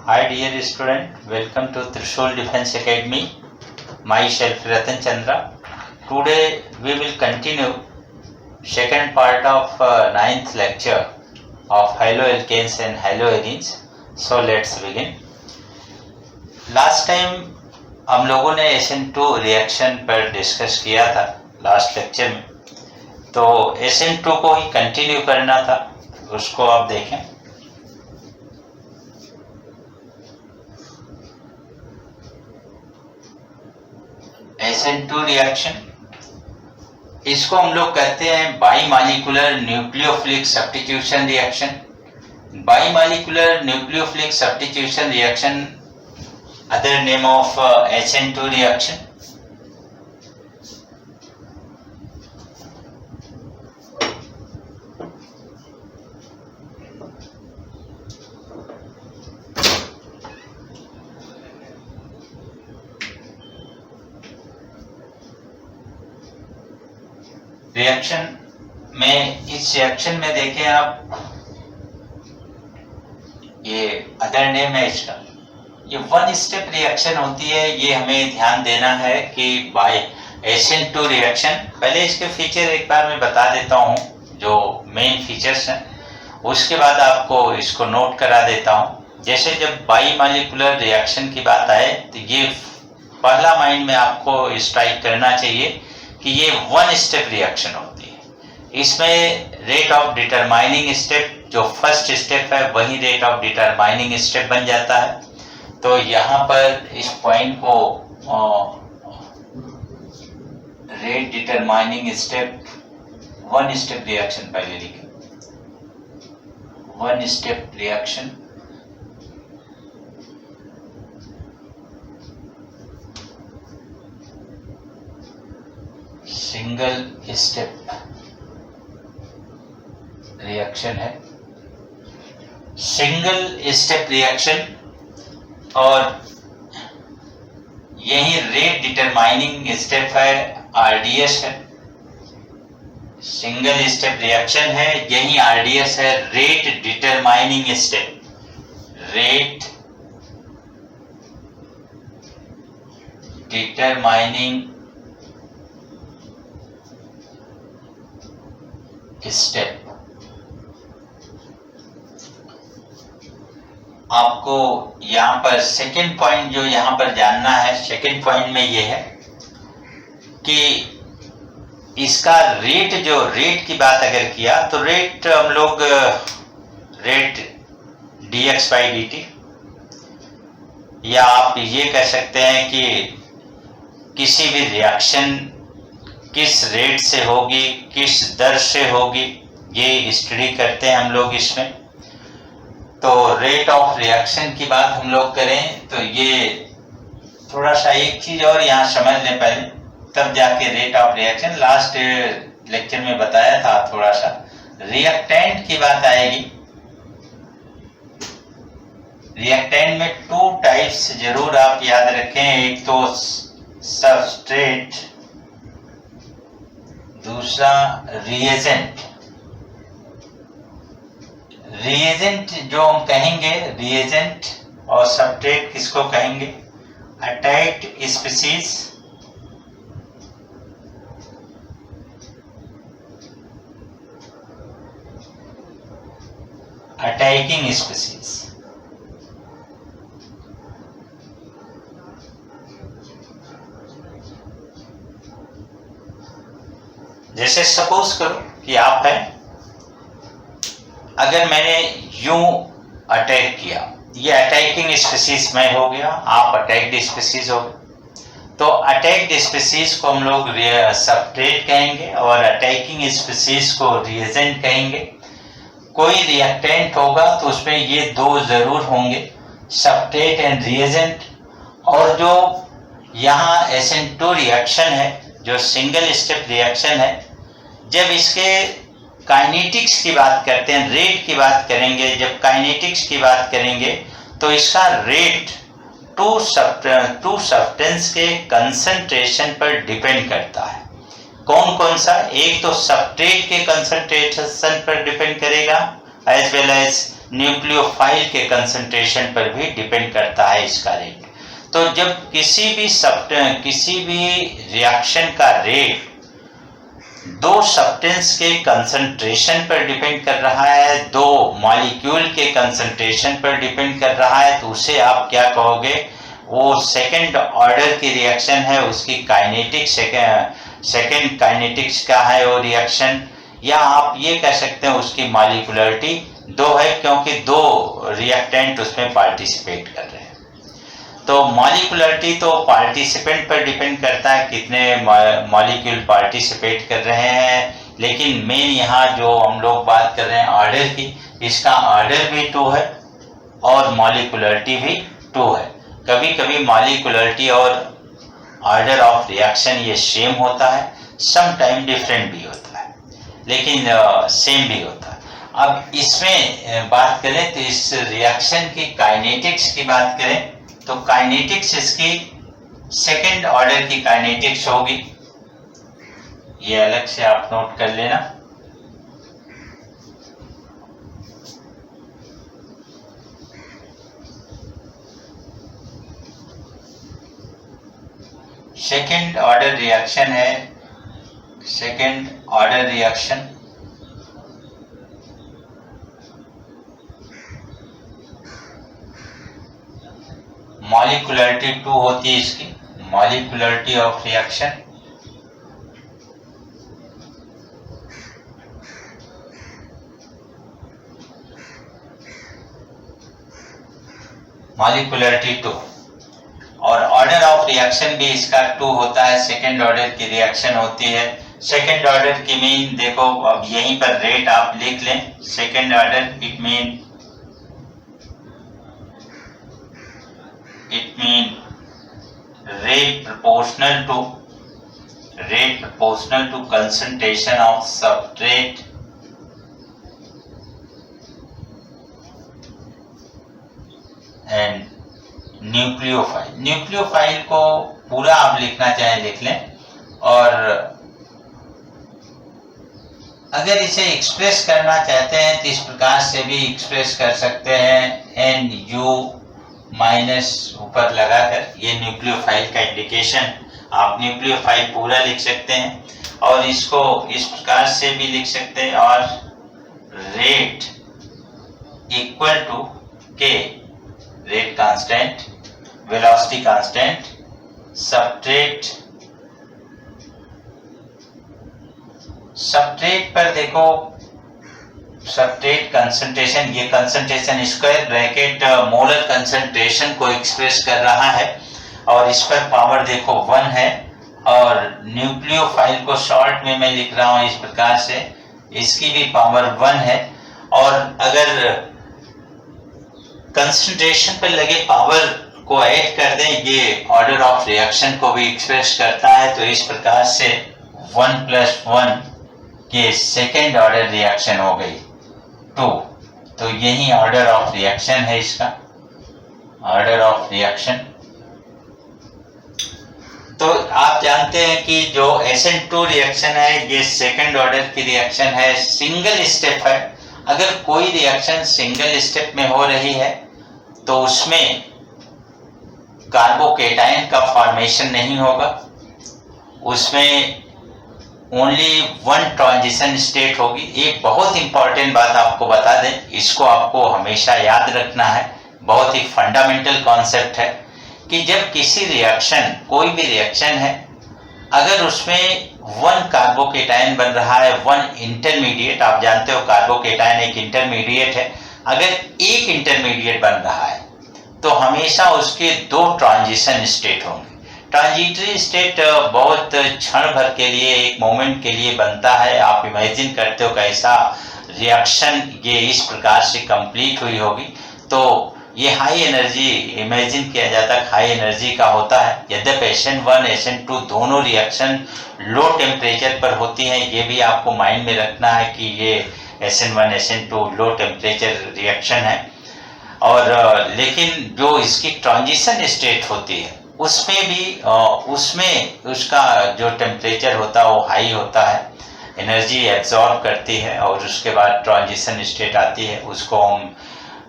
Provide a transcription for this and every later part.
Hi dear student, welcome to Trishul Defense Academy. Myself Ratan Chandra. Today we will continue second part of ninth lecture of haloalkanes and haloarenes. So let's begin. Last time हम लोगों ने SN2 reaction पर discuss किया था last lecture में, तो SN2 को ही continue करना था, उसको आप देखें। SN2 रिएक्शन, इसको हम लोग कहते हैं bimolecular nucleophilic substitution reaction. Bimolecular nucleophilic substitution reaction, other name of SN2 reaction. Reaction में, इस रिएक्शन में देखें आप, ये अदर नेम है इसका, ये वन स्टेप रिएक्शन होती है। ये हमें ध्यान देना है कि बाय SN2 रिएक्शन, पहले इसके फीचर एक बार मैं बता देता हूँ जो मेन फीचर्स हैं, उसके बाद आपको इसको नोट करा देता हूँ। जैसे जब बाईमालिकुलर रिएक्शन की बात आए तो ये पहला माइंड में आपको स्ट्राइक करना चाहिए कि ये वन स्टेप रिएक्शन होती है। इसमें रेट ऑफ डिटरमाइनिंग स्टेप, जो फर्स्ट स्टेप है वही रेट ऑफ डिटरमाइनिंग स्टेप बन जाता है। तो यहाँ पर इस पॉइंट को rate determining step, one step reaction पहले लिखें, one step reaction. Single step reaction है, सिंगल स्टेप रिएक्शन, और यही रेट डिटरमाइनिंग स्टेप है, RDS है। सिंगल स्टेप रिएक्शन है, यही RDS है, rate determining step, rate determining step. आपको यहाँ पर सेकेंड पॉइंट जो यहाँ पर जानना है, सेकेंड पॉइंट में ये है कि इसका रेट, जो रेट की बात अगर किया तो रेट हम लोग रेट dx/dt, या आप ये कह सकते हैं कि किसी भी रिएक्शन किस रेट से होगी, किस दर से होगी, ये स्टडी करते हैं हम लोग इसमें। तो रेट ऑफ रिएक्शन की बात हम लोग करें तो ये थोड़ा सा एक चीज और यहाँ समझ लें पहले, तब जाके rate of reaction. Last lecture में बताया था थोड़ा सा, रिएक्टेंट की बात आएगी। रिएक्टेंट में टू टाइप्स जरूर आप याद रखें, एक तो सबस्ट्रेट, दूसरा रिएजेंट। रिएजेंट जो हम कहेंगे, रिएजेंट और सबस्ट्रेट किसको कहेंगे? Attacked species, attacking species. जैसे सपोज करो कि आप हैं, अगर मैंने यूं अटैक किया, ये अटैकिंग स्पीसीज में हो गया, आप अटैक्ड स्पीसीज हो गए। तो अटैक्ड स्पीसीज को हम लोग सबस्ट्रेट कहेंगे और अटैकिंग स्पीसीज को रिएजेंट कहेंगे। कोई रिएक्टेंट होगा तो उसमें ये दो जरूर होंगे, सबस्ट्रेट एंड रिएजेंट। और जो यहाँ SN2 रिएक्शन है, जो सिंगल स्टेप रिएक्शन है, जब इसके काइनेटिक्स की बात करते हैं, रेट की बात करेंगे, जब काइनेटिक्स की बात करेंगे तो इसका रेट टू सब्सटेंस के कंसंट्रेशन पर डिपेंड करता है। कौन कौन सा? एक तो सबस्ट्रेट के कंसंट्रेशन पर डिपेंड करेगा, एज वेल एज न्यूक्लियोफाइल के कंसंट्रेशन पर भी डिपेंड करता है इसका रेट। तो जब किसी भी रिएक्शन का रेट दो सब्सटेंस के कंसंट्रेशन पर डिपेंड कर रहा है, दो मॉलिक्यूल के कंसंट्रेशन पर डिपेंड कर रहा है, तो उसे आप क्या कहोगे, वो सेकंड ऑर्डर की रिएक्शन है, उसकी काइनेटिक्स सेकंड काइनेटिक्स का है वो रिएक्शन, या आप ये कह सकते हैं उसकी मॉलिक्यूलरिटी दो है क्योंकि दो रिएक्टेंट उसमें पार्टिसिपेट कर रहे हैं। तो मॉलिक्यूलरिटी तो पार्टिसिपेंट पर डिपेंड करता है कितने मॉलिक्यूल पार्टिसिपेट कर रहे हैं, लेकिन मेन यहाँ जो हम लोग बात कर रहे हैं ऑर्डर की, इसका ऑर्डर भी 2 है और मॉलिक्यूलरिटी भी 2 है। कभी कभी मॉलिक्यूलरिटी और ऑर्डर ऑफ रिएक्शन ये सेम होता है, सम टाइम डिफरेंट भी होता है, लेकिन सेम भी होता है। अब इसमें बात करें तो इस रिएक्शन की काइनेटिक्स की बात करें तो काइनेटिक्स इसकी सेकंड ऑर्डर की काइनेटिक्स होगी, ये अलग से आप नोट कर लेना। सेकंड ऑर्डर रिएक्शन है, सेकंड ऑर्डर रिएक्शन मॉलिक्यूलरिटी 2 होती है इसकी, मॉलिक्यूलरिटी ऑफ रिएक्शन मॉलिक्यूलरिटी 2 और ऑर्डर ऑफ रिएक्शन भी इसका 2 होता है, सेकेंड ऑर्डर की रिएक्शन होती है। सेकेंड ऑर्डर की मीन देखो, अब यहीं पर रेट आप लिख लें, second order it mean rate proportional to concentration of substrate and nucleophile. Nucleophile को पूरा आप लिखना चाहे लिख लें, और अगर इसे एक्सप्रेस करना चाहते हैं तो इस प्रकार से भी एक्सप्रेस कर सकते हैं, NU माइनस ऊपर लगाकर, ये न्यूक्लियोफाइल का इंडिकेशन। आप न्यूक्लियोफाइल पूरा लिख सकते हैं और इसको इस प्रकार से भी लिख सकते हैं, और रेट इक्वल टू के, रेट कांस्टेंट, वेलोसिटी कांस्टेंट, सबट्रेट पर देखो, सबट्रेट कंसंट्रेशन, ये concentration square bracket molar concentration को एक्सप्रेस कर रहा है, और इस पर पावर देखो 1 है, और न्यूक्लियोफाइल को शॉर्ट में मैं लिख रहा हूं इस प्रकार से, इसकी भी पावर 1 है, और अगर कंसंट्रेशन पर लगे पावर को ऐड कर दें, ये ऑर्डर ऑफ रिएक्शन को भी एक्सप्रेस करता है, तो इस प्रकार से 1 + 1 के सेकेंड ऑर्डर रिएक्शन हो गई 2। तो यही ऑर्डर ऑफ रिएक्शन है इसका, ऑर्डर ऑफ रिएक्शन। तो आप जानते हैं कि जो SN2 रिएक्शन है ये सेकंड ऑर्डर की रिएक्शन है, सिंगल स्टेप है। अगर कोई रिएक्शन सिंगल स्टेप में हो रही है तो उसमें कार्बोकेटाइन का फॉर्मेशन नहीं होगा, उसमें ओनली 1 ट्रांजिशन स्टेट होगी। एक बहुत इंपॉर्टेंट बात आपको बता दें, इसको आपको हमेशा याद रखना है, बहुत ही फंडामेंटल कॉन्सेप्ट है कि जब किसी रिएक्शन, कोई भी रिएक्शन है, अगर उसमें 1 कार्बोकेटाइन बन रहा है, 1 इंटरमीडिएट, आप जानते हो कार्बोकेटाइन एक इंटरमीडिएट है, अगर एक इंटरमीडिएट बन रहा है तो हमेशा उसके 2 ट्रांजिशन स्टेट होंगे। ट्रांजिटरी स्टेट बहुत क्षण भर के लिए, एक मोमेंट के लिए बनता है। आप इमेजिन करते हो कैसा रिएक्शन ये इस प्रकार से कंप्लीट हुई होगी, तो ये हाई एनर्जी इमेजिन किया जाता है, हाई एनर्जी का होता है। यद्यपि SN1 SN2 दोनों रिएक्शन लो टेम्परेचर पर होती हैं, ये भी आपको माइंड में रखना है कि ये SN1 SN2 low temperature reaction है। और लेकिन जो इसकी ट्रांजिशन स्टेट होती है उसमें भी उसमें उसका जो टेम्परेचर होता है वो हाई होता है, एनर्जी एब्जॉर्ब करती है, और उसके बाद ट्रांजिशन स्टेट आती है, उसको हम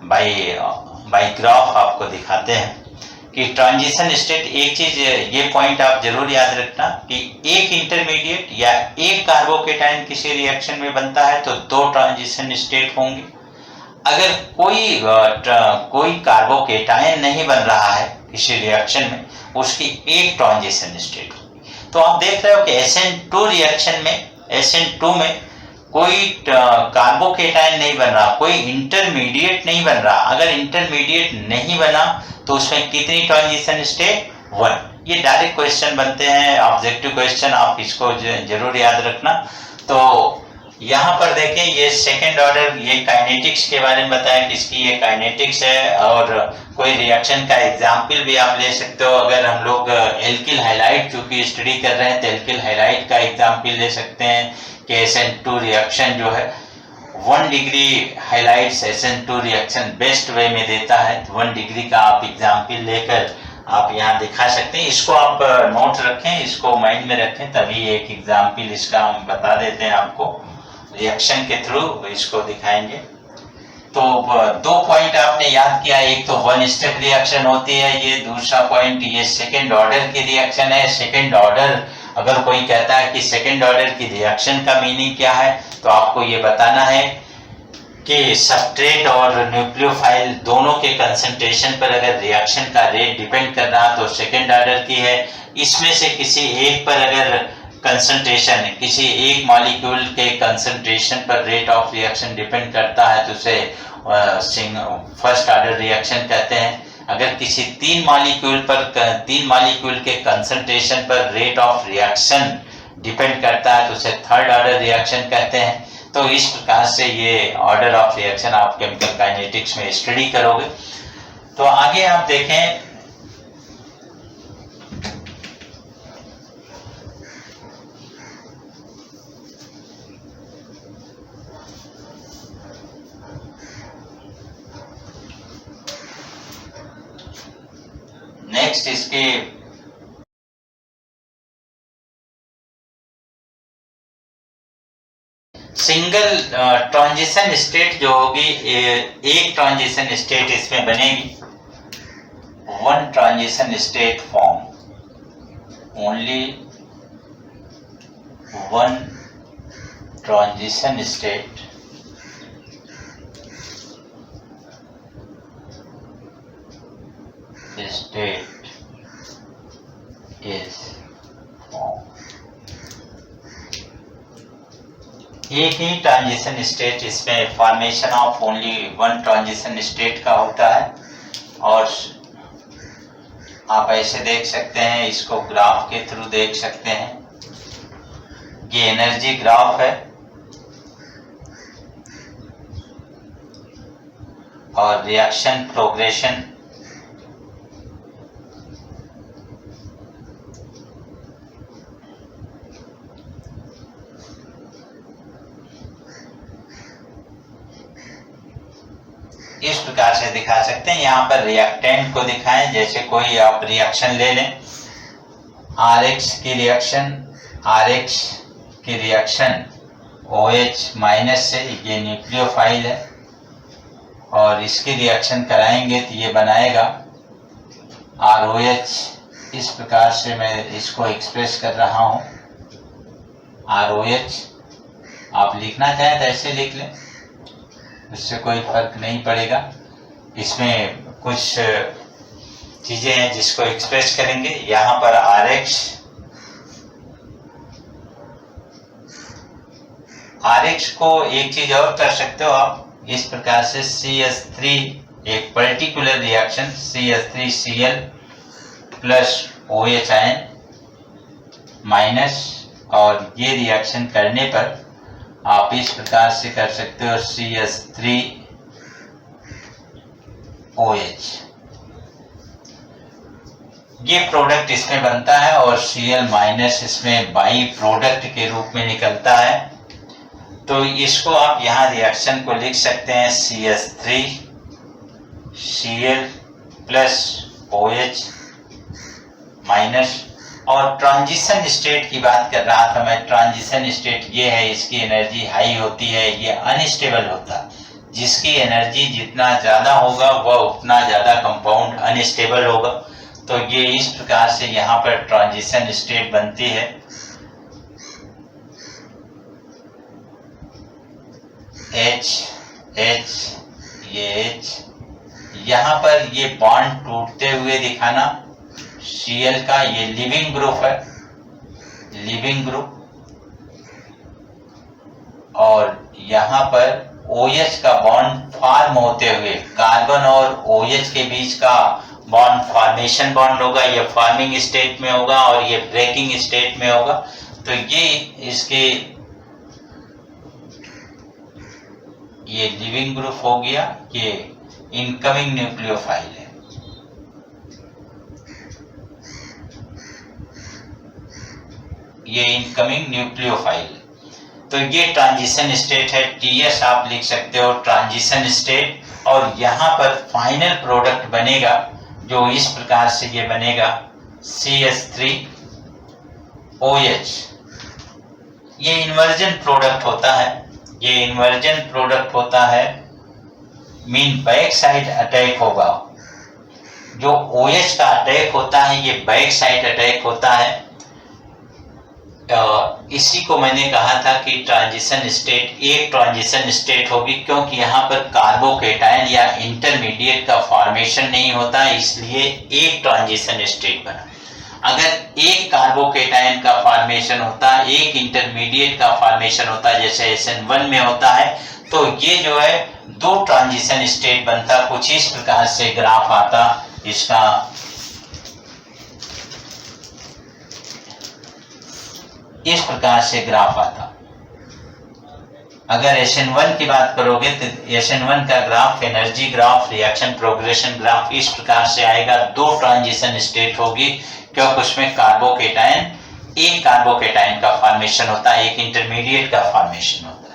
बाई ग्राफ आपको दिखाते हैं कि ट्रांजिशन स्टेट, एक चीज ये पॉइंट आप जरूर याद रखना कि एक इंटरमीडिएट या एक कार्बोकेटाइन किसी रिएक्शन में बनता है तो दो ट्रांजिशन स्टेट होंगे। अगर कोई कार्बोकेटाइन नहीं बन रहा है किसी रिएक्शन में, उसकी एक ट्रांजिशन स्टेट होगी। तो आप देख रहे हो कि SN2 रिएक्शन में, SN2 में कोई कार्बोकेटाइन नहीं बन रहा, कोई इंटरमीडिएट नहीं बन रहा। अगर इंटरमीडिएट नहीं बना तो उसमें कितनी ट्रांजिशन स्टेट? 1। ये डायरेक्ट क्वेश्चन बनते हैं, ऑब्जेक्टिव क्वेश्चन, आप इसको जरूर याद रखना। तो यहाँ पर देखें, ये सेकेंड ऑर्डर, ये काइनेटिक्स के बारे में बताया कि इसकी ये काइनेटिक्स है। और कोई रिएक्शन का एग्जाम्पल भी आप ले सकते हो। अगर हम लोग एल्किल हाइलाइट चूंकि स्टडी कर रहे हैं तो एल्किल हाइलाइट का एग्जाम्पल ले सकते हैं कि SN2 रिएक्शन जो है 1 degree highlights SN2 reaction best way में देता है। 1 डिग्री का आप एग्जाम्पल लेकर आप यहाँ दिखा सकते हैं। इसको आप नोट रखें, इसको माइंड में रखें, तभी एक एग्जाम्पल इसका हम बता देते हैं आपको, रिएक्शन के थ्रू इसको दिखाएंगे। तो 2 पॉइंट आपने याद किया, एक तो 1 स्टेप रिएक्शन होती है ये, दूसरा पॉइंट ये सेकेंड ऑर्डर की रिएक्शन है। सेकेंड ऑर्डर, अगर कोई कहता है कि सेकेंड ऑर्डर की रिएक्शन का मीनिंग क्या है, तो आपको ये बताना है कि सबस्ट्रेट और न्यूक्लियोफाइल दोनों के कंसंट्रेशन पर अगर रिएक्शन का रेट डिपेंड कर रहा तो सेकेंड ऑर्डर की है। इसमें से किसी एक पर अगर कंसंट्रेशन, किसी एक मॉलिक्यूल के कंसंट्रेशन पर रेट ऑफ रिएक्शन डिपेंड करता है तो उसे फर्स्ट ऑर्डर रिएक्शन कहते हैं। अगर किसी 3 मॉलिक्यूल के कंसंट्रेशन पर रेट ऑफ रिएक्शन डिपेंड करता है तो उसे थर्ड ऑर्डर रिएक्शन कहते हैं। तो इस प्रकार से ये ऑर्डर ऑफ रिएक्शन आप केमिकल काइनेटिक्स में स्टडी करोगे। तो आगे आप देखें, नेक्स्ट इसके सिंगल ट्रांजिशन स्टेट जो होगी, एक ट्रांजिशन स्टेट इसमें बनेगी, 1 transition state form, only 1 transition state is formed। एक ही ट्रांजिशन स्टेट, इसमें formation of only 1 transition state का होता है। और आप ऐसे देख सकते हैं, इसको ग्राफ के थ्रू देख सकते हैं। ये एनर्जी ग्राफ है और रिएक्शन प्रोग्रेशन, इस प्रकार से दिखा सकते हैं। यहाँ पर रिएक्टेंट को दिखाएं, जैसे कोई आप रिएक्शन ले लें, RH की रिएक्शन OH माइनस से, ये न्यूक्लियोफाइल है और इसकी रिएक्शन कराएंगे तो ये बनाएगा ROH। इस प्रकार से मैं इसको एक्सप्रेस कर रहा हूँ, ROH। आप लिखना चाहें तो ऐसे लिख लें, उससे कोई फर्क नहीं पड़ेगा। इसमें कुछ चीजें हैं जिसको एक्सप्रेस करेंगे। यहाँ पर RH को एक चीज और कर सकते हो आप, इस प्रकार से CH3, एक particular reaction CH3Cl plus OH ion minus, और ये रिएक्शन करने पर आप इस प्रकार से कर सकते हो CH3OH। ये प्रोडक्ट इसमें बनता है और Cl माइनस इसमें बाई प्रोडक्ट के रूप में निकलता है। तो इसको आप यहाँ रिएक्शन को लिख सकते हैं CH3Cl प्लस OH माइनस। और ट्रांजिशन स्टेट की बात कर रहा था मैं, ट्रांजिशन स्टेट ये है, इसकी एनर्जी हाई होती है, ये अनस्टेबल होता है। जिसकी एनर्जी जितना ज़्यादा होगा वह उतना ज़्यादा कंपाउंड अनस्टेबल होगा। तो ये इस प्रकार से यहाँ पर ट्रांजिशन स्टेट बनती है। H ये H, यहाँ पर ये बॉन्ड टूटते हुए दिखाना Cl का, ये लिविंग ग्रुप है, लिविंग ग्रुप। और यहाँ पर OH का बॉन्ड फॉर्म होते हुए कार्बन और OH के बीच का बॉन्ड फॉर्मेशन बॉन्ड होगा, ये फॉर्मिंग स्टेट में होगा और ये ब्रेकिंग स्टेट में होगा। तो ये इसके ये लिविंग ग्रुप हो गया, ये इनकमिंग न्यूक्लियोफाइल है। ये इनकमिंग न्यूक्लियोफाइल। तो ये ट्रांजिशन स्टेट है, TS आप लिख सकते हो ट्रांजिशन स्टेट। और यहाँ पर फाइनल प्रोडक्ट बनेगा जो इस प्रकार से ये बनेगा CH3OH। ये इन्वर्जन प्रोडक्ट होता है, ये इन्वर्जन प्रोडक्ट होता है, मीन बैक साइड अटैक होगा। जो OH का अटैक होता है ये बैक साइड अटैक होता है। इसी को मैंने कहा था कि ट्रांजिशन स्टेट एक ट्रांजिशन स्टेट होगी, क्योंकि यहाँ पर कार्बोकेटायन या इंटरमीडिएट का फॉर्मेशन नहीं होता, इसलिए एक ट्रांजिशन स्टेट बना। अगर एक कार्बोकेटायन का फॉर्मेशन होता, एक इंटरमीडिएट का फॉर्मेशन होता, जैसे SN1 में होता है, तो ये जो है दो ट्रांजिशन स्टेट बनता। कुछ इस प्रकार से ग्राफ आता इसका। इस प्रकार से ग्राफ आता। अगर SN1 की बात करोगे तो SN1 का graph, energy graph, reaction progression graph इस प्रकार से आएगा। दो ट्रांजिशन स्टेट होगी, क्योंकि उसमें कार्बोकेटायन, एक कार्बोकेटायन का फॉर्मेशन होता है, एक इंटरमीडिएट का फॉर्मेशन होता है।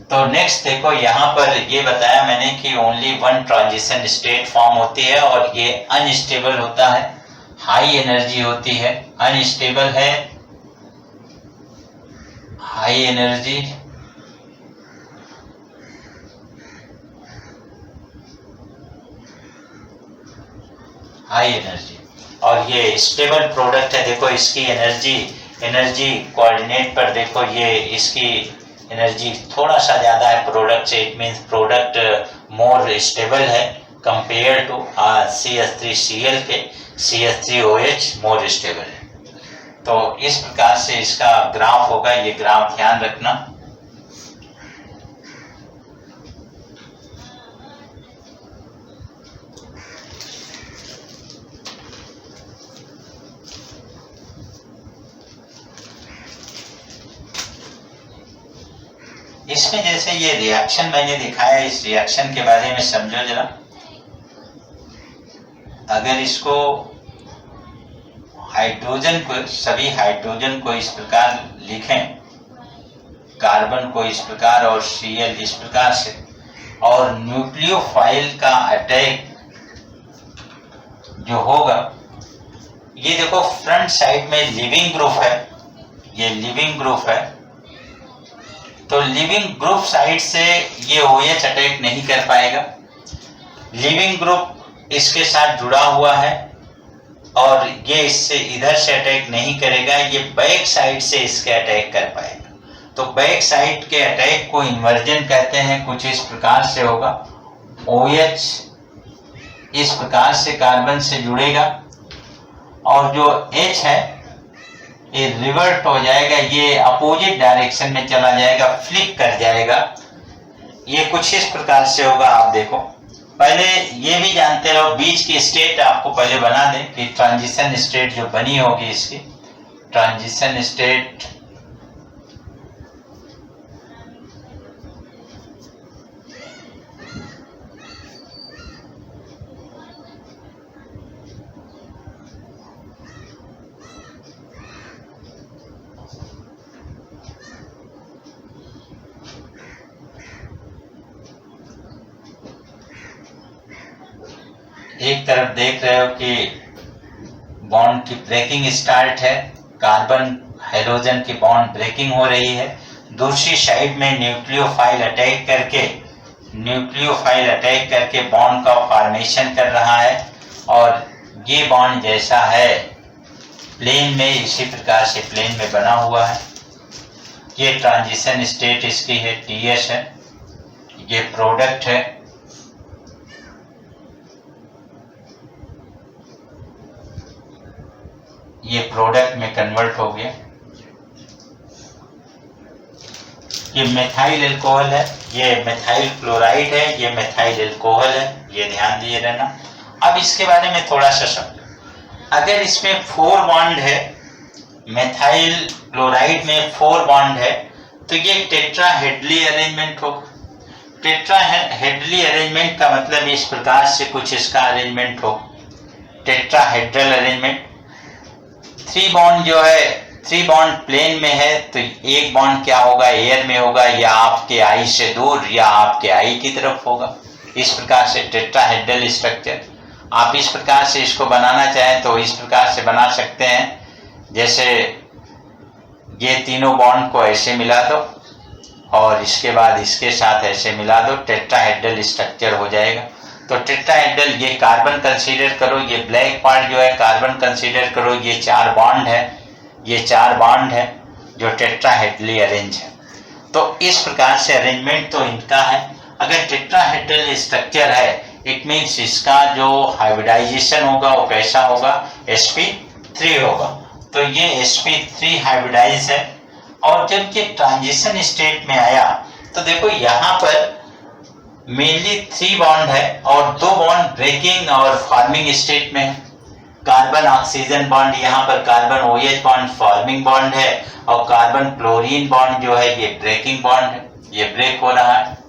तो नेक्स्ट देखो, यहाँ पर ये बताया मैंने कि only one transition state form होती है और ये अनस्टेबल होता है, हाई एनर्जी होती है, अनस्टेबल है, हाई एनर्जी, हाई एनर्जी। और ये स्टेबल प्रोडक्ट है। देखो इसकी एनर्जी कोऑर्डिनेट पर देखो, ये इसकी एनर्जी थोड़ा सा ज्यादा है प्रोडक्ट से, it means product more stable है कंपेयर टू CH3Cl के। CH3OH मोर स्टेबल है। तो इस प्रकार से इसका ग्राफ होगा, ये ग्राफ ध्यान रखना। इसमें जैसे ये रिएक्शन मैंने दिखाया, इस रिएक्शन के बारे में समझो जरा। अगर इसको हाइड्रोजन को, सभी हाइड्रोजन को इस प्रकार लिखें, कार्बन को इस प्रकार और Cl इस प्रकार से, और न्यूक्लियोफाइल का अटैक जो होगा, ये देखो फ्रंट साइड में लिविंग ग्रुप है, ये लिविंग ग्रुप है। तो लिविंग ग्रुप साइड से ये OH अटैक नहीं कर पाएगा। लिविंग ग्रुप इसके साथ जुड़ा हुआ है और ये इससे इधर से अटैक नहीं करेगा, ये बैक साइड से इसके अटैक कर पाएगा। तो बैक साइड के अटैक को इन्वर्जन कहते हैं। कुछ इस प्रकार से होगा, OH इस प्रकार से कार्बन से जुड़ेगा और जो H है ये रिवर्ट हो जाएगा, ये अपोजिट डायरेक्शन में चला जाएगा, फ्लिप कर जाएगा। ये कुछ इस प्रकार से होगा। आप देखो, पहले ये भी जानते रहो, बीच की स्टेट आपको पहले बना दें कि ट्रांजिशन स्टेट जो बनी होगी इसकी, ट्रांजिशन स्टेट एक तरफ देख रहे हो कि बॉन्ड की ब्रेकिंग स्टार्ट है, कार्बन हाइड्रोजन की बॉन्ड ब्रेकिंग हो रही है। दूसरी साइड में न्यूक्लियोफाइल अटैक करके न्यूक्लियोफाइल अटैक करके बॉन्ड का फॉर्मेशन कर रहा है, और ये बॉन्ड जैसा है प्लेन में, इसी प्रकार से प्लेन में बना हुआ है। ये ट्रांजिशन स्टेट इसकी है, TS है, ये प्रोडक्ट है, ये प्रोडक्ट में कन्वर्ट हो गया। ये मेथाइल अल्कोहल है, ये मेथाइल क्लोराइड है, ये मेथाइल अल्कोहल है, ये ध्यान दिए रहना। अब इसके बारे में थोड़ा सा समझो। अगर इसमें 4 बॉन्ड है, मेथाइल क्लोराइड में 4 बॉन्ड है, तो ये टेट्राहेड्रली अरेंजमेंट होगा। टेट्राहेड्रली अरेंजमेंट का मतलब इस प्रकार से कुछ इसका अरेंजमेंट हो, टेट्राहेड्रल अरेंजमेंट। 3 बॉन्ड जो है, 3 बॉन्ड प्लेन में है, तो एक बॉन्ड क्या होगा, एयर में होगा, या आपके आई से दूर या आपके आई की तरफ होगा। इस प्रकार से टेट्राहेड्रल स्ट्रक्चर, आप इस प्रकार से इसको बनाना चाहें तो इस प्रकार से बना सकते हैं। जैसे ये तीनों बॉन्ड को ऐसे मिला दो और इसके बाद इसके साथ ऐसे मिला दो, टेट्राहेड्रल स्ट्रक्चर हो जाएगा। तो टेट्राहेड्रल, ये कार्बन कंसीडर करो, ये ब्लैक पार्ट जो है कार्बन कंसीडर करो, ये 4 बॉन्ड है, ये 4 बॉन्ड है जो टेट्राहेड्रली अरेंज है। तो इस प्रकार से अरेंजमेंट तो इनका है। अगर टेट्राहेड्रल स्ट्रक्चर है, इट मीन्स इसका जो हाइब्रिडाइजेशन होगा वो कैसा होगा, sp3 होगा। तो ये sp3 हाइब्रिडाइज है। और जब ये ट्रांजिशन स्टेट में आया तो देखो यहाँ पर मेनली 3 बॉन्ड है और 2 बॉन्ड ब्रेकिंग और फॉर्मिंग स्टेट में है। कार्बन ऑक्सीजन बॉन्ड, यहाँ पर carbon OH bond forming bond है, और कार्बन क्लोरीन बॉन्ड जो है ये ब्रेकिंग बॉन्ड है, ये ब्रेक हो रहा है।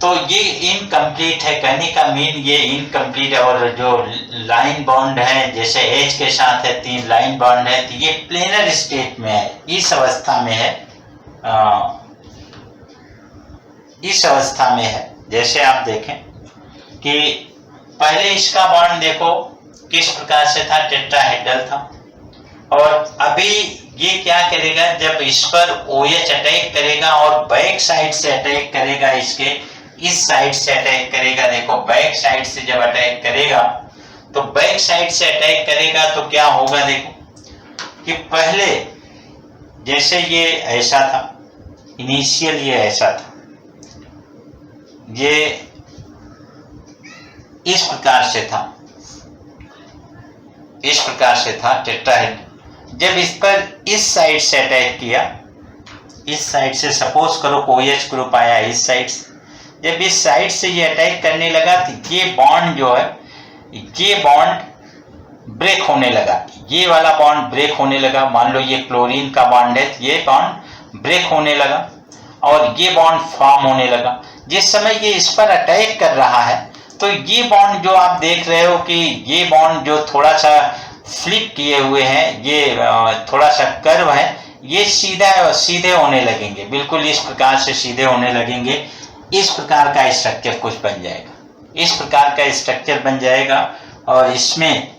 तो ये इनकम्प्लीट है, कहने का मीन ये इनकम्प्लीट है। और जो लाइन बॉन्ड है, जैसे H के साथ है 3 लाइन बॉन्ड है, तो ये प्लेनर स्टेट में है, इस अवस्था में है, इस अवस्था में है। जैसे आप देखें कि पहले इसका बॉन्ड देखो किस प्रकार से था, टेट्राहेड्रल था, और अभी ये क्या करेगा, जब इस पर OH अटैक करेगा और बैक साइड से अटैक करेगा, इसके इस साइड से अटैक करेगा। देखो बैक साइड से जब अटैक करेगा तो बैक साइड से अटैक करेगा तो क्या होगा, देखो कि पहले जैसे ये ऐसा था, इनिशियल ये ऐसा था, ये इस प्रकार से था, इस प्रकार से था टेट्राहेड्रल। जब इस पर इस साइड से अटैक किया, इस साइड से, सपोज करो OH ग्रुप आया इस साइड से, जब इस साइड से ये अटैक करने लगा तो ये बॉन्ड जो है, ये बॉन्ड ब्रेक होने लगा, ये वाला बॉन्ड ब्रेक होने लगा। मान लो ये क्लोरीन का बॉन्ड है, ये बॉन्ड ब्रेक होने लगा और ये बॉन्ड फॉर्म होने लगा। जिस समय ये इस पर अटैक कर रहा है तो ये बॉन्ड जो आप देख रहे हो कि ये बॉन्ड जो थोड़ा सा फ्लिप किए हुए हैं, ये थोड़ा सा कर्व है, ये सीधे होने लगेंगे, बिल्कुल इस प्रकार से सीधे होने लगेंगे। इस प्रकार का स्ट्रक्चर कुछ बन जाएगा, इस प्रकार का स्ट्रक्चर बन जाएगा, और इसमें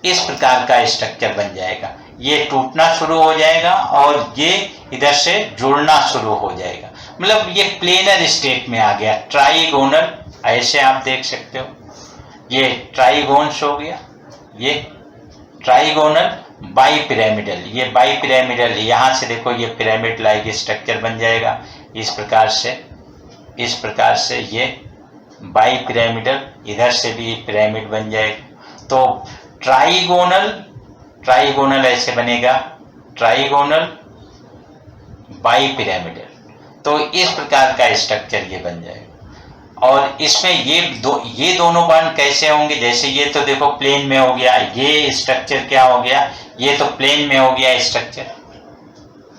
इस प्रकार का स्ट्रक्चर बन जाएगा। ये टूटना शुरू हो जाएगा और ये इधर से जुड़ना शुरू हो जाएगा, मतलब ये प्लेनर स्टेट में आ गया। ट्राइगोनल, ऐसे आप देख सकते हो, ये ट्राइगोन्स हो गया, ये ट्राइगोनल, बाई पिरामिडल, ये बाई पिरामिडल, यहाँ से देखो ये पिरामिड लाइक स्ट्रक्चर बन जाएगा इस प्रकार से, इस प्रकार से ये बाई पिरामिडल, इधर से भी पिरामिड बन जाएगा। तो ट्राइगोनल, ट्राइगोनल ऐसे बनेगा, ट्राइगोनल बाई पिरामिडल, तो इस प्रकार का स्ट्रक्चर ये बन जाएगा। और इसमें ये दोनों बॉन्ड कैसे होंगे, जैसे ये तो देखो प्लेन में हो गया, ये स्ट्रक्चर क्या हो गया, ये तो प्लेन में हो गया स्ट्रक्चर,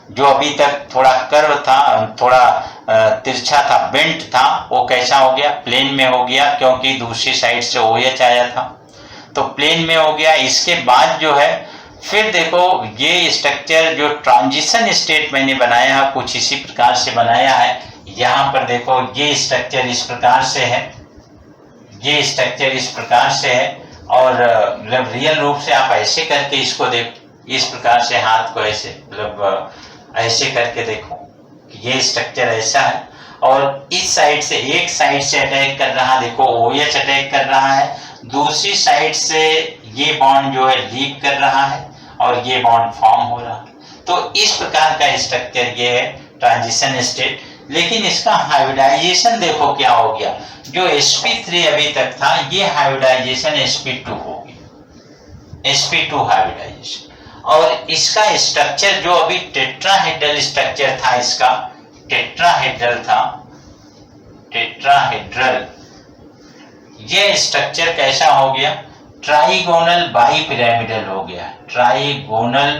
जो अभी तक थोड़ा कर्व था, थोड़ा तिरछा था, बेंट था, वो कैसा हो गया, प्लेन में हो गया, क्योंकि दूसरी साइड से OH आया था, तो प्लेन में हो गया। इसके बाद जो है फिर देखो ये स्ट्रक्चर जो ट्रांजिशन स्टेट मैंने बनाया है कुछ इसी प्रकार से बनाया है। यहाँ पर देखो ये स्ट्रक्चर इस प्रकार से है, ये स्ट्रक्चर इस प्रकार से है, और मतलब रियल रूप से आप ऐसे करके इसको देखो, इस प्रकार से हाथ को ऐसे मतलब ऐसे करके देखो, ये स्ट्रक्चर ऐसा है। और इस साइड से एक साइड से अटैक कर रहा, देखो OH अटैक कर रहा है, दूसरी साइड से ये बॉन्ड जो है लीक कर रहा है और ये बॉन्ड फॉर्म हो रहा है। तो इस प्रकार का स्ट्रक्चर ये है ट्रांजिशन स्टेट। लेकिन इसका हाइब्रिडाइजेशन देखो क्या हो गया, जो sp3 अभी तक था ये हाइब्रिडाइजेशन sp2 हो गया, sp2 हाइब्रिडाइजेशन। और इसका स्ट्रक्चर जो अभी टेट्राहेड्रल स्ट्रक्चर था, इसका टेट्राहेड्रल था, टेट्राहेड्रल, ये स्ट्रक्चर कैसा हो गया, ट्राइगोनल बाइपिरामिडल हो गया, ट्राइगोनल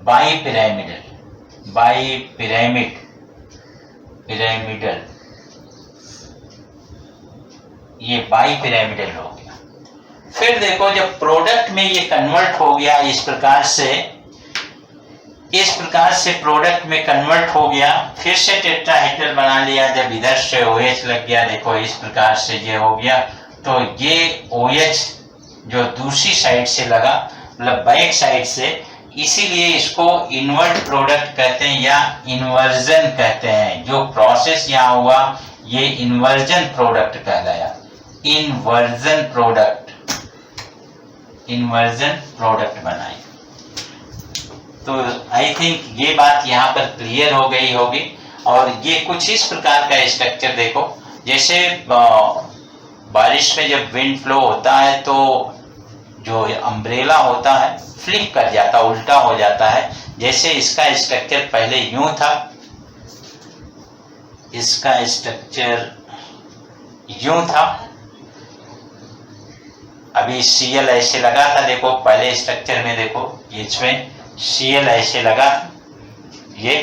बाइपिरामिडल, बाइपिरामिड, पिरामिडल, ये बाइपिरामिडल हो गया। फिर देखो जब प्रोडक्ट में ये कन्वर्ट हो गया इस प्रकार से, इस प्रकार से प्रोडक्ट में कन्वर्ट हो गया, फिर से टेट्राहेड्रल बना लिया, जब इधर से OH लग गया, देखो इस प्रकार से ये हो गया, तो ये OH जो दूसरी साइड से लगा, मतलब बैक साइड से, इसीलिए इसको इन्वर्ट प्रोडक्ट कहते हैं या इन्वर्जन कहते हैं। जो प्रोसेस यहाँ हुआ ये इन्वर्जन प्रोडक्ट कहलाया, इन्वर्जन प्रोडक्ट, इन्वर्जन प्रोडक्ट बनाए। तो आई थिंक ये बात यहाँ पर क्लियर हो गई होगी। और ये कुछ इस प्रकार का स्ट्रक्चर देखो, जैसे बारिश में जब विंड फ्लो होता है तो जो अम्ब्रेला होता है फ्लिप कर जाता, उल्टा हो जाता है। जैसे इसका स्ट्रक्चर पहले यूं था, इसका स्ट्रक्चर यूं था, अभी Cl ऐसे लगा था, देखो पहले स्ट्रक्चर में देखो इसमें Cl ऐसे लगा ये,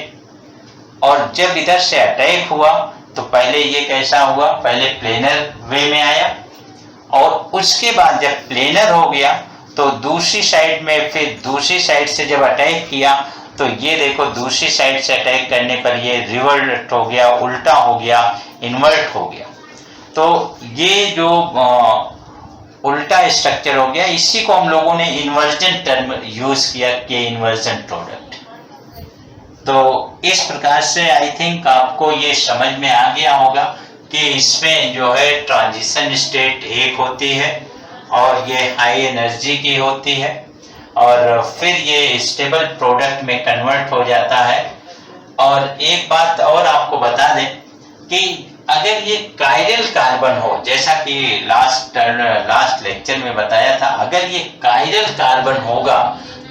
और जब इधर से अटैक हुआ तो पहले ये कैसा हुआ, पहले प्लेनर वे में आया, और उसके बाद जब प्लेनर हो गया तो दूसरी साइड में, फिर दूसरी साइड से जब अटैक किया तो ये देखो दूसरी साइड से अटैक करने पर ये रिवर्ट हो गया, उल्टा हो गया, इन्वर्ट हो गया। तो ये जो उल्टा स्ट्रक्चर हो गया, इसी को हम लोगों ने इन्वर्जन टर्म यूज किया कि इन्वर्जन प्रोडक्ट। तो इस प्रकार से आई थिंक आपको ये समझ में आ गया होगा कि इसमें जो है ट्रांजिशन स्टेट एक होती है और ये हाई एनर्जी की होती है, और फिर ये स्टेबल प्रोडक्ट में कन्वर्ट हो जाता है। और एक बात और आपको बता दें कि अगर ये कायरल कार्बन हो, जैसा कि लास्ट लेक्चर में बताया था, अगर ये कायरल कार्बन होगा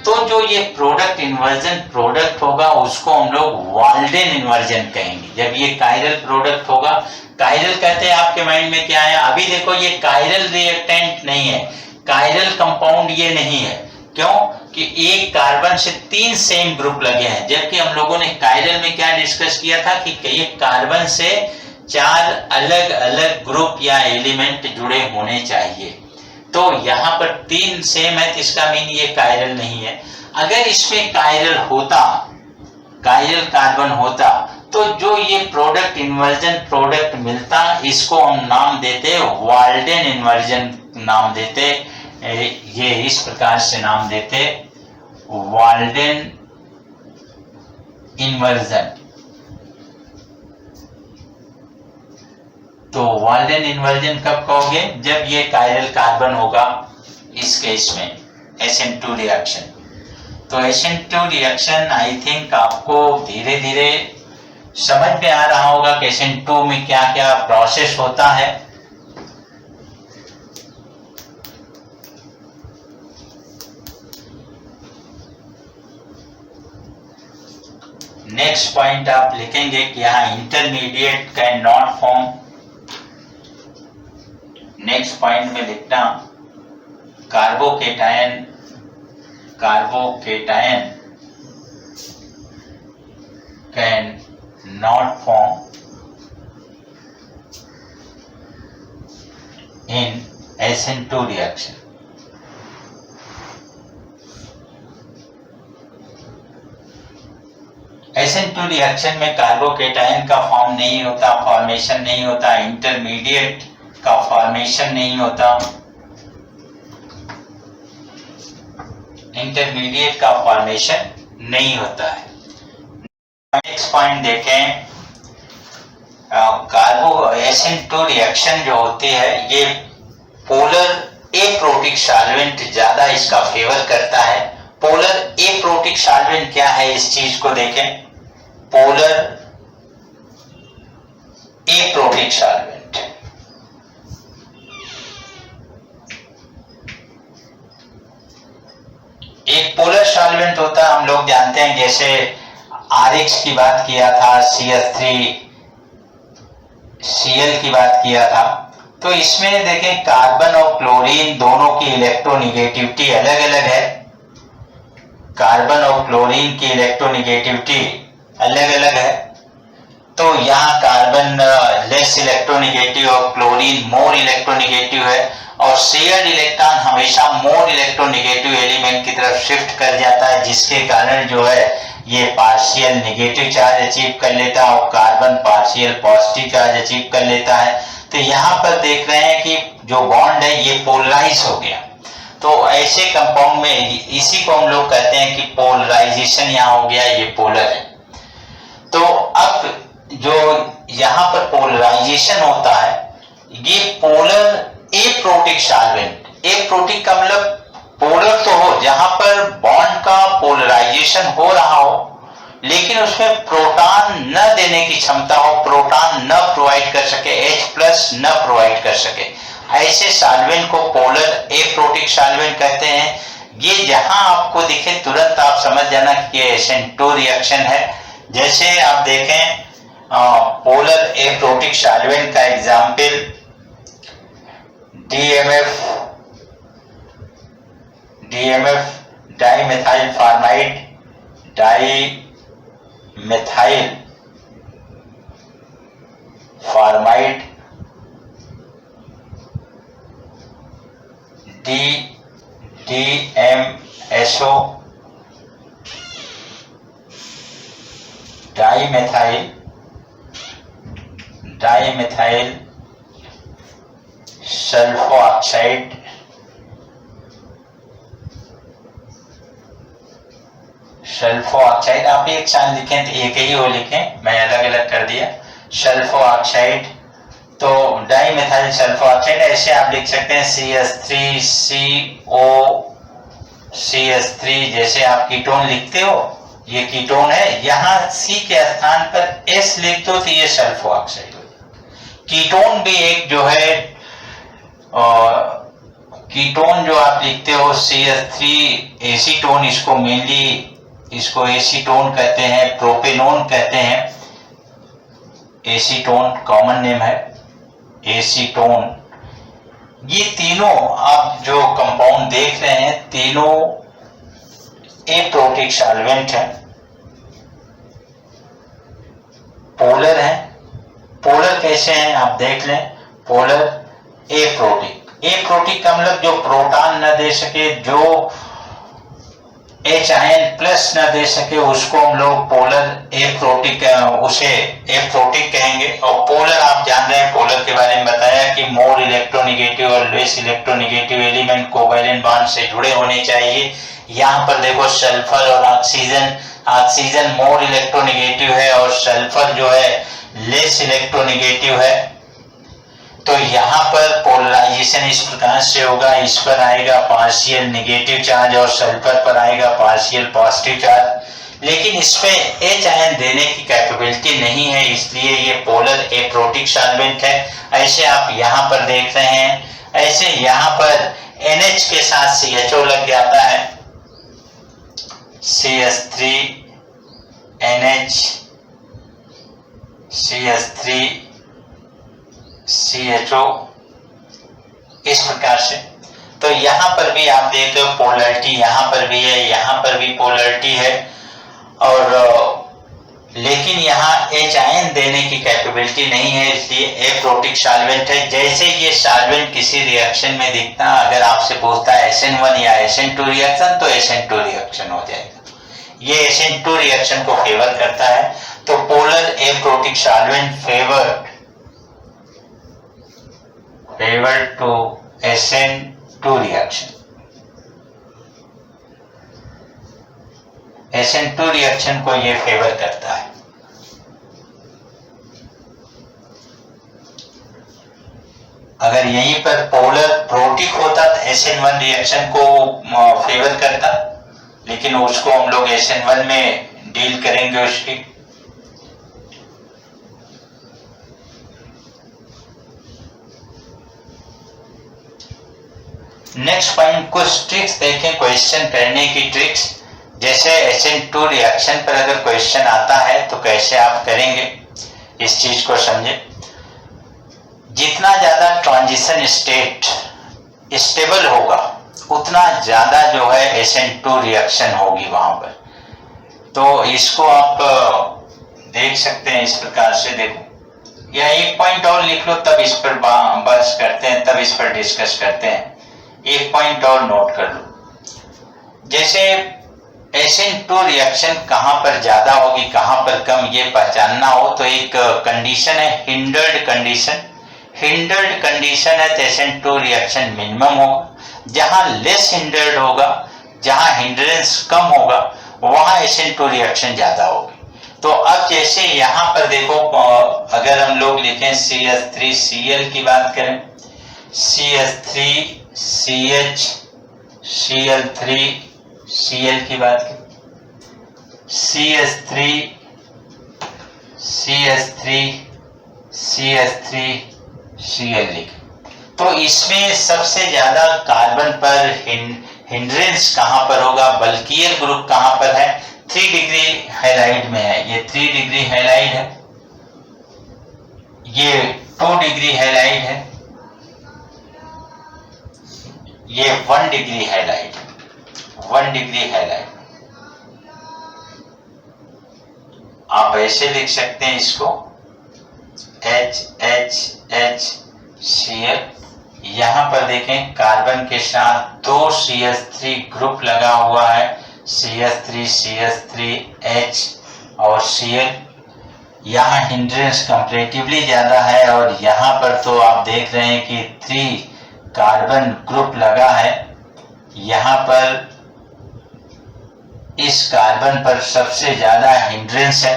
तो जो ये प्रोडक्ट इन्वर्जन प्रोडक्ट होगा उसको हम लोग वाल्डेन इन्वर्जन कहेंगे। जब ये कायरल प्रोडक्ट होगा, कायरल कहते हैं आपके माइंड में क्या है, अभी देखो ये कायरल रिएक्टेंट नहीं है, कायरल कंपाउंड ये नहीं है। क्यों? कि एक कार्बन से 3 सेम ग्रुप लगे हैं, जबकि हम लोगों ने कायरल में क्या डिस्कस किया था कि एक कार्बन से 4 अलग अलग ग्रुप या एलिमेंट जुड़े होने चाहिए। तो यहाँ पर 3 सेम है, तो इसका मीन ये कायरल नहीं है। अगर इसमें कायरल होता, कायरल कार्बन होता, तो जो ये प्रोडक्ट इन्वर्जन प्रोडक्ट मिलता, इसको हम नाम देते वाल्डेन इन्वर्जन नाम देते, ये इस प्रकार से नाम देते वाल्डेन इन्वर्जन। तो वाल्डेन इन्वर्जन कब कहोगे? जब ये कायरल कार्बन होगा इस केस में SN2 रिएक्शन। तो SN2 रिएक्शन आई थिंक आपको धीरे धीरे समझ में आ रहा होगा कि SN2 में क्या क्या प्रोसेस होता है। नेक्स्ट पॉइंट आप लिखेंगे कि यहाँ intermediate can not form. Next point में लिखना carbocation, carbocation can not form in SN2 reaction. SN2 reaction में कार्बोकेटायन का फॉर्म नहीं होता, फॉर्मेशन नहीं होता, इंटरमीडिएट का फॉर्मेशन नहीं होता, इंटरमीडिएट का फॉर्मेशन नहीं होता है। नेक्स्ट पॉइंट देखें कार्बो SN2 रिएक्शन जो होती है ये पोलर एप्रोटिक सॉल्वेंट ज्यादा इसका फेवर करता है। पोलर एप्रोटिक सॉल्वेंट क्या है, इस चीज को देखें। पोलर एप्रोटिक सॉल्वेंट, एक पोलर सॉल्वेंट होता है, हम लोग जानते हैं, जैसे RX की बात किया था, CH3Cl की बात किया था। तो इसमें देखें कार्बन और क्लोरीन दोनों की इलेक्ट्रोनिगेटिविटी अलग अलग है। कार्बन और क्लोरीन की इलेक्ट्रोनिगेटिविटी अलग अलग है। तो यहाँ कार्बन लेस इलेक्ट्रोनिगेटिव और क्लोरीन मोर इलेक्ट्रोनिगेटिव है, और शेयर्ड इलेक्ट्रॉन हमेशा मोर इलेक्ट्रोनिगेटिव एलिमेंट की तरफ शिफ्ट कर जाता है, जिसके कारण जो है ये पार्शियल नेगेटिव चार्ज अचीव कर लेता है और carbon partial positive charge achieve कर लेता है। तो यहाँ पर देख रहे हैं कि जो बॉन्ड है ये पोलराइज हो गया। तो ऐसे कंपाउंड में इसी को हम लोग कहते हैं कि पोलराइजेशन यहाँ हो गया, ये पोलर है। तो अब जो यहाँ पर पोलराइजेशन होता है, ये पोलर एप्रोटिक सॉल्वेंट, एप्रोटिक का मतलब पोलर तो हो, जहां पर बॉन्ड का पोलराइजेशन हो रहा हो लेकिन उसमें प्रोटॉन न देने की क्षमता हो, प्रोटॉन न प्रोवाइड कर सके, H+ न प्रोवाइड कर सके, ऐसे सॉल्वेंट को पोलर एप्रोटिक सॉल्वेंट कहते हैं। ये जहां आपको दिखे तुरंत आप समझ जाना कि ये SN2 रिएक्शन है। जैसे आप देखें पोलर एप्रोटिक सॉल्वेंट का example DMF dimethyl formamide, dimethyl formamide, DMSO, dimethyl sulpho oxide, sulpho oxide, आप एक साथ लिखें तो एक ही हो लिखें, मैं अलग अलग कर दिया, सल्फो ऑक्साइड। तो डाइमेथाइल सल्फो ऑक्साइड ऐसे आप लिख सकते हैं CH3CO, जैसे आप कीटोन लिखते हो, ये कीटोन है, यहाँ C के स्थान पर S लिख दो तो ये सल्फो ऑक्साइड हो जाए। कीटोन भी एक जो है कीटोन जो आप लिखते हो CH3 एसीटोन, इसको मेनली इसको एसीटोन कहते हैं, प्रोपेनोन कहते हैं, एसीटोन कॉमन नेम है एसीटोन। ये तीनों आप जो कंपाउंड देख रहे हैं तीनों एप्रोटिक सॉल्वेंट है, पोलर है। पोलर कैसे हैं आप देख लें, पोलर एप्रोटिक, एप्रोटिक का मतलब जो प्रोटॉन न दे सके, जो H+ न दे सके, उसको हम लोग पोलर एप्रोटिक, उसे एप्रोटिक कहेंगे। और पोलर आप जान रहे हैं, पोलर के बारे में बताया कि मोर इलेक्ट्रोनिगेटिव और less electronegative element covalent bond से जुड़े होने चाहिए। यहाँ पर देखो सल्फर और ऑक्सीजन, ऑक्सीजन मोर इलेक्ट्रोनिगेटिव है और सल्फर जो है लेस इलेक्ट्रोनिगेटिव है। तो यहाँ पर पोलराइजेशन इस प्रकार से होगा, इस पर आएगा पार्शियल नेगेटिव चार्ज और सल्फर पर आएगा पार्शियल पॉजिटिव चार्ज, लेकिन इसमें H आयन देने की कैपेबिलिटी नहीं है, इसलिए ये पोलर एप्रोटिक सॉल्वेंट है। ऐसे आप यहाँ पर देख रहे हैं, ऐसे यहाँ पर NH के साथ CHO लग जाता है, CH3NH, CH3CHO, इस प्रकार से। तो यहाँ पर भी आप देख रहे हो पोलैरिटी, यहाँ पर भी है, यहाँ पर भी पोलैरिटी है, और लेकिन यहाँ H आयन देने की कैपेबिलिटी नहीं है, इसलिए एप्रोटिक सॉल्वेंट है। जैसे ये सॉल्वेंट किसी रिएक्शन में दिखता, अगर आपसे पूछता है SN1 या SN2 रिएक्शन, तो SN2 रिएक्शन हो जाएगा, ये SN2 रिएक्शन को फेवर करता है। तो polar aprotic solvent favour to SN2 reaction, SN2 reaction को ये फेवर करता है। अगर यहीं पर पोलर प्रोटिक होता तो SN1 रिएक्शन को फेवर करता, लेकिन उसको हम लोग SN1 में डील करेंगे उसकी। नेक्स्ट पॉइंट, कुछ ट्रिक्स देखें क्वेश्चन करने की ट्रिक्स। जैसे SN2 रिएक्शन पर अगर क्वेश्चन आता है तो कैसे आप करेंगे, इस चीज को समझें। जितना ज्यादा ट्रांजिशन स्टेट स्टेबल होगा उतना ज्यादा जो है SN2 रिएक्शन होगी वहां पर। तो इसको आप देख सकते हैं इस प्रकार से। देखो, या एक पॉइंट और लिख लो, तब इस पर बहस करते हैं, तब इस पर डिस्कस करते हैं। एक पॉइंट और नोट कर लो। जैसे SN2 रिएक्शन कहां पर ज्यादा होगी कहां पर कम, ये पहचानना हो तो एक कंडीशन है हिंडर्ड कंडीशन। हिंडर्ड कंडीशन है तो SN2 रिएक्शन मिनिमम होगा। जहां लेस हिंडर्ड होगा, जहां हिंड्रेंस कम होगा, वहां SN2 रिएक्शन ज्यादा होगी। तो अब जैसे यहां पर देखो, अगर हम लोग लिखें CH3Cl की बात करें, CH3CH Cl3Cl की बात करें, CH3CH3CH3Cl लिखें, तो इसमें सबसे ज्यादा कार्बन पर हिंड्रेंस कहां पर होगा, बल्कियर ग्रुप कहां पर है, 3 डिग्री हैलाइड में है। ये 3 डिग्री हैलाइड है, ये 2 डिग्री हैलाइड है, ये 1 डिग्री हैलाइड, 1 डिग्री हैलाइड। आप ऐसे लिख सकते हैं इसको HHHCl। यहां पर देखें कार्बन के साथ 2 CH3 ग्रुप लगा हुआ है, CH3CH3H और Cl। यहां हिंड्रेंस कंपैरेटिवली ज्यादा है, और यहां पर तो आप देख रहे हैं कि 3 कार्बन ग्रुप लगा है। यहां पर इस कार्बन पर सबसे ज्यादा हिंड्रेंस है,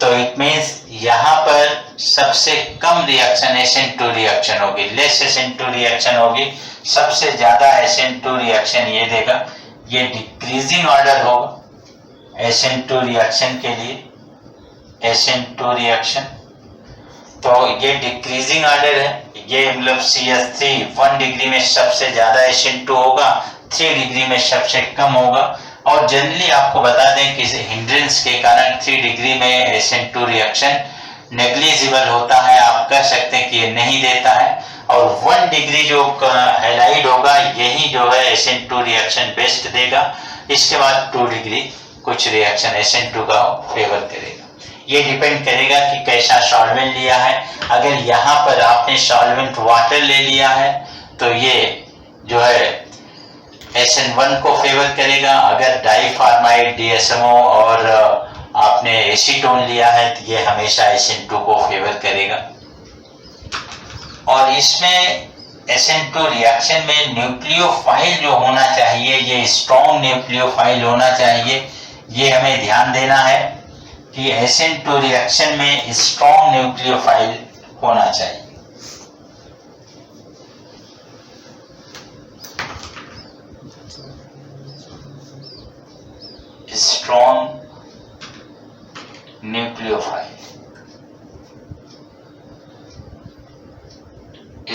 तो इट मींस यहां पर सबसे कम रिएक्शन SN2 रिएक्शन होगी, लेस SN2 रिएक्शन होगी। सबसे ज्यादा SN2 रिएक्शन ये देगा, ये डिक्रीजिंग ऑर्डर होगा SN2 रिएक्शन के लिए, SN2 रिएक्शन। तो ये डिक्रीजिंग ऑर्डर है, ये मतलब CH3 1 डिग्री में सबसे ज्यादा SN2 होगा, 3 डिग्री में सबसे कम होगा। और जनरली आपको बता दें कि हिंड्रेंस के कारण 3 डिग्री में SN2 रिएक्शन नेग्लिजिबल होता है, आप कह सकते हैं कि ये नहीं देता है। और 1 डिग्री जो हैलाइड होगा यही जो है SN2 रिएक्शन बेस्ट देगा। इसके बाद 2 डिग्री कुछ रिएक्शन SN2 का फेवर करेगा। ये डिपेंड करेगा कि कैसा सॉल्वेंट लिया है। अगर यहाँ पर आपने सॉल्वेंट वाटर ले लिया है तो ये जो है SN1 को फेवर करेगा। अगर डाइफार्माइड DSMO और आपने एसीटोन लिया है तो ये हमेशा SN2 को फेवर करेगा। और इसमें SN2 रिएक्शन में न्यूक्लियोफाइल जो होना चाहिए, ये स्ट्रॉन्ग न्यूक्लियोफाइल होना चाहिए। ये हमें ध्यान देना है कि SN2 रिएक्शन में स्ट्रॉन्ग न्यूक्लियोफाइल होना चाहिए। स्ट्रॉन्ग न्यूक्लियोफाइल,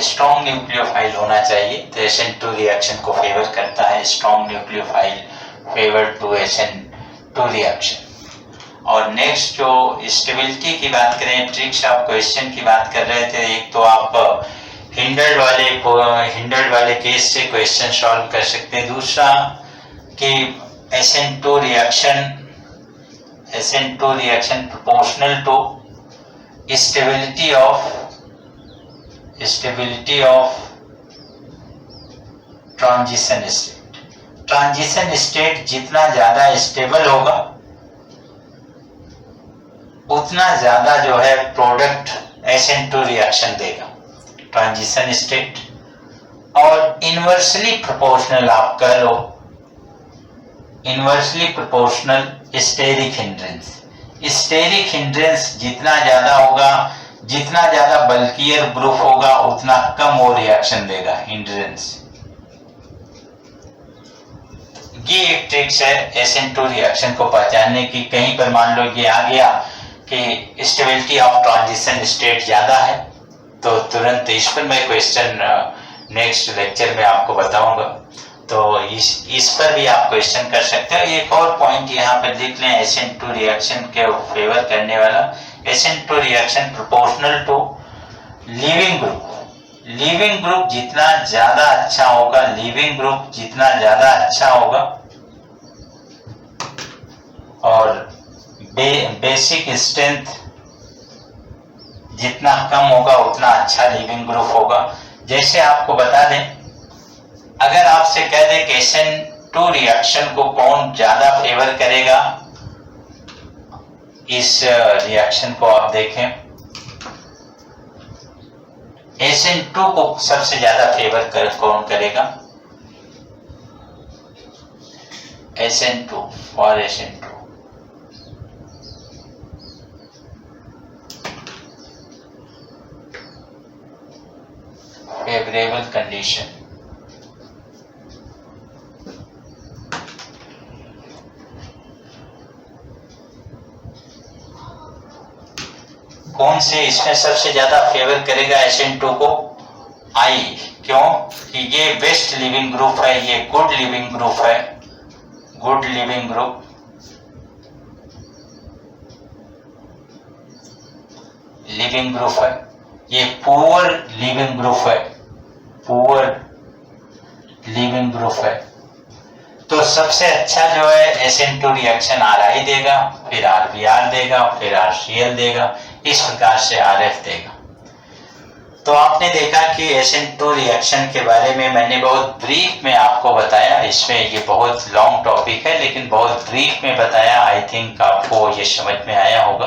स्ट्रॉन्ग न्यूक्लियोफाइल होना चाहिए तो SN2 रिएक्शन को फेवर करता है। Strong nucleophile favour to SN2 reaction. और नेक्स्ट जो स्टेबिलिटी की बात करें, ट्रिक्स ऑफ क्वेश्चन की बात कर रहे थे, एक तो आप हिंडर्ड वाले केस से क्वेश्चन सॉल्व कर सकते हैं। दूसरा कि SN2 reaction proportional to stability of transition state. Transition state जितना ज्यादा स्टेबल होगा उतना ज्यादा जो है प्रोडक्ट SN2 रिएक्शन देगा ट्रांजिशन स्टेट। और इनवर्सली प्रोपोर्शनल आप कह लो, inversely proportional steric hindrance. Steric hindrance जितना ज्यादा होगा, जितना ज्यादा बल्कियर ग्रुप होगा उतना कम वो रिएक्शन देगा, हिंड्रेंस। ये एक ट्रिक्स है SN2 रिएक्शन को पहचानने की। कहीं पर मान लो ये आ गया कि स्टेबिलिटी ऑफ ट्रांजिशन स्टेट ज्यादा है, तो तुरंत इस पर मैं क्वेश्चन नेक्स्ट लेक्चर में आपको बताऊंगा, तो इस पर भी आप क्वेश्चन कर सकते हो। एक और पॉइंट यहाँ पर लिख लें SN2 रिएक्शन के फेवर करने वाला, SN2 reaction proportional to leaving group. Leaving group जितना ज्यादा अच्छा होगा, लीविंग ग्रुप जितना ज्यादा अच्छा होगा और बेसिक स्ट्रेंथ जितना कम होगा उतना अच्छा लीविंग ग्रुप होगा। जैसे आपको बता दें, अगर आपसे कह दें कि SN2 रिएक्शन को कौन ज्यादा फेवर करेगा, इस रिएक्शन को आप देखें, SN2 को सबसे ज्यादा फेवर कौन करेगा, SN2 और SN2। फेवरेबल कंडीशन, कौन से इसमें सबसे ज्यादा फेवर करेगा SN2 को, I। क्यों कि ये बेस्ट लिविंग ग्रुप है, ये गुड लिविंग ग्रुप है, good leaving group. Leaving group है, ये पुअर लिविंग ग्रुप है, पुअर लिविंग ग्रुप है। तो सबसे अच्छा जो है SN2 रिएक्शन RI देगा, फिर RBR देगा, फिर RCl देगा, इस प्रकार से RF देगा। तो आपने देखा कि SN2 रिएक्शन के बारे में मैंने बहुत ब्रीफ में आपको बताया। इसमें ये बहुत लॉन्ग टॉपिक है, लेकिन बहुत ब्रीफ में बताया। आई थिंक आपको ये समझ में आया होगा।